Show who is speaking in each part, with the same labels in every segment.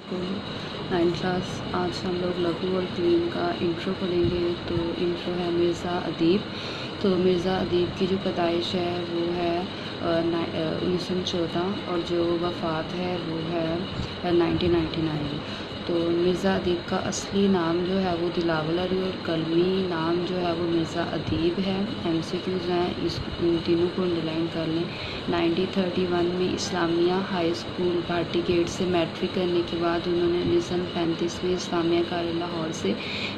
Speaker 1: तो 9th class आज हम लोग लघु और क्लीन का इंट्रो पढ़ेंगे। तो इंट्रो है मिर्ज़ा अदीब। तो मिर्ज़ा अदीब की जो पैदाइश है वो है 1914 और जो वफ़ात है वो है 1999। तो मिर्ज़ा अदीब का असली नाम जो है वो दिलावर अली और कलमी नाम जो है वो मिर्ज़ा अदीब है। MCQs हैं, इन तीनों को अंडरलाइन कर लें। 1931 में Islamia High School Bhati Gate से मैट्रिक करने के बाद उन्होंने 1935 में इस्लामिया कॉलेज लाहौर से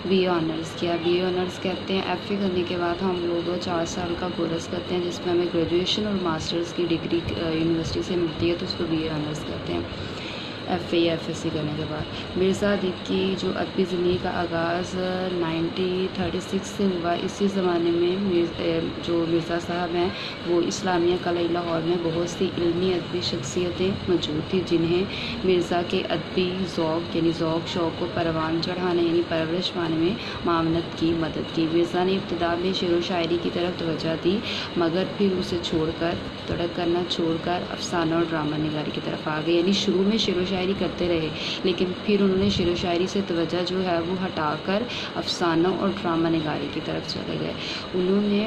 Speaker 1: BA ऑनर्स किया। BA ऑनर्स कहते हैं FA करने के बाद हम लोग 4 साल का कोर्स करते हैं जिसमें हमें ग्रेजुएशन और मास्टर्स की डिग्री यूनिवर्सिटी से मिलती है, तो उसको BA ऑनर्स कहते हैं FA या FSC करने के बाद। मिर्ज़ा अदीब की जो अदबी ज़िंदगी का आगाज़ 1936 से हुआ। इसी ज़माने में जो मिर्ज़ा साहब हैं वो इस्लामिया कॉलेज लाहौर में बहुत सी इल्मी अदबी शख्सियतें मौजूद थी जिन्हें मिर्ज़ा के अदबी ज़ौक़ यानी शौक़ को परवान चढ़ाने यानी परवरिश पाने में मामनत की मदद की। मिर्ज़ा ने इब्तिदा में शेर व शायरी की तरफ तवज्जो दी, मगर फिर उसे छोड़कर तड़क करना छोड़कर अफसाना और ड्रामा निगारी की तरफ आ गए। यानी शुरू में शेर व शायरी करते रहे, लेकिन फिर उन्होंने शेर व शायरी से तवज्जो जो है वो हटाकर अफसाना और ड्रामा निगारी की तरफ चले गए। उन्होंने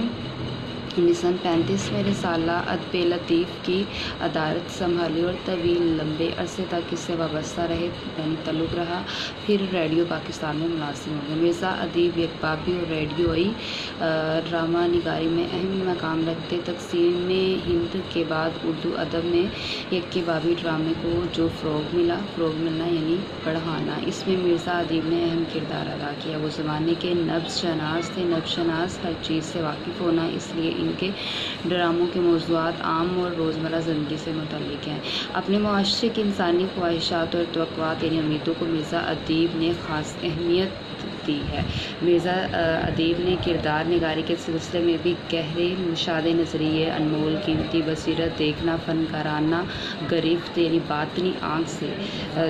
Speaker 1: 1935 में रिसाला अदब लतीफ़ की अदारत संभाली और तवील लंबे अरसे तक इससे वाबस्ता रहे, यानी तल्लुक़ रहा। फिर रेडियो पाकिस्तान में मुलाजिम हो गए। मिर्ज़ा अदीब यकबाबी और रेडियोई ड्रामा निगारी में अहम मकाम रखते। तक़सीम हिंद के बाद उर्दू अदब में यकबाबी ड्रामे को जो फ़रोग़ मिलना यानी बढ़ाना, इसमें मिर्ज़ा अदीब ने अहम किरदार अदा किया। वो ज़माने के नब्ज़ शनास थे। नब्ज़ शनास हर चीज़ से वाकिफ़ होना, इसलिए इनके ड्रामों के मौज़ूआत आम और रोज़मर्रा ज़िंदगी से मुतल्लिक़ हैं। अपने मुआशरे की इंसानी ख्वाहिशात और तवक्कुआत यानी उम्मीदों को मिर्ज़ा अदीब ने ख़ास अहमियत दी है। मिर्ज़ा अदीब ने किरदार निगारी के सिलसिले में भी गहरे मुशाहदे नज़रिए, अनमोल कीमती बसीरत, देखना फ़नकाराना गिरफ्त यानी बातनी आँख से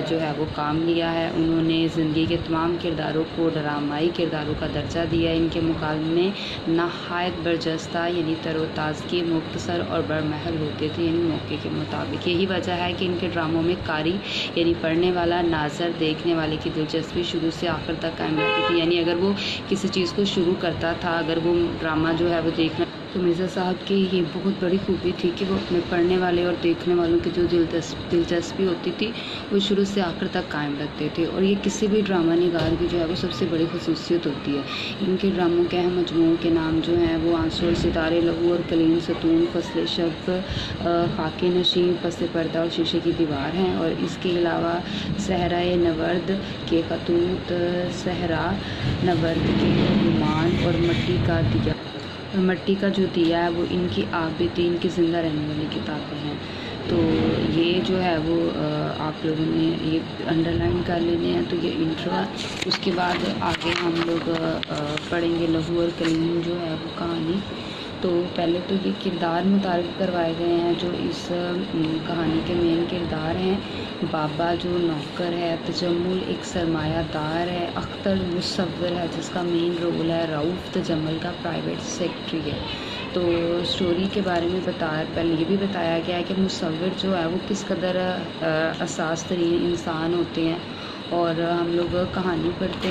Speaker 1: जो है वो काम लिया है। उन्होंने ज़िंदगी के तमाम किरदारों को ड्रामाई किरदारों का दर्जा दिया। इनके मुकाबले में नहायत बरजस्ता यानी तरोताज़गी, मुख्तसर और बरमहल होते थे यानी मौके के मुताबिक। यही वजह है कि इनके ड्रामों में कारी यानी पढ़ने वाला नाज़र देखने वाले की दिलचस्पी शुरू से आखिर तक कायम रहती थी। यानी अगर वो किसी चीज़ को शुरू करता था, अगर वो ड्रामा जो है वो देखना, तो मिर्ज़ा साहब की ये बहुत बड़ी खूबी थी कि वो अपने पढ़ने वाले और देखने वालों की जो दिलचस्पी होती थी वो शुरू से आखिर तक कायम रखते थे। और ये किसी भी ड्रामा निगार की जो है वो सबसे बड़ी खसूसियत होती है। इनके ड्रामों के अहम मजमूओं के नाम जो हैं वो आंसू और सितारे, लहू और कलीम, सतून, फसले शब, खाके नशीं, पस पर्दा और शीशे की दीवार हैं। और इसके अलावा सहराए नवर्द के खतूत, सहरा नवर्द के गुमान और मट्टी का जो दिया है वो इनकी आबिदीन की ज़िंदा रहने वाली किताबें हैं। तो ये जो है वो आप लोगों ने ये अंडरलाइन कर लेने हैं। तो ये इंट्रो है। उसके बाद आगे हम लोग पढ़ेंगे लहू और कलीम जो है वो कहानी। तो पहले तो ये किरदार मुतारिफ़ करवाए गए हैं जो इस कहानी के मेन किरदार हैं। बाबा जो नौकर है, तजम्मुल एक सरमायादार है, अख्तर मुसव्विर है जिसका मेन रोल है, रऊफ़ तजम्मुल का प्राइवेट सेक्रेटरी है। तो स्टोरी के बारे में पहले ये भी बताया गया है कि मुसव्विर जो है वो किस कदर असास तरीन इंसान होते हैं। और हम लोग कहानी पढ़ते हैं।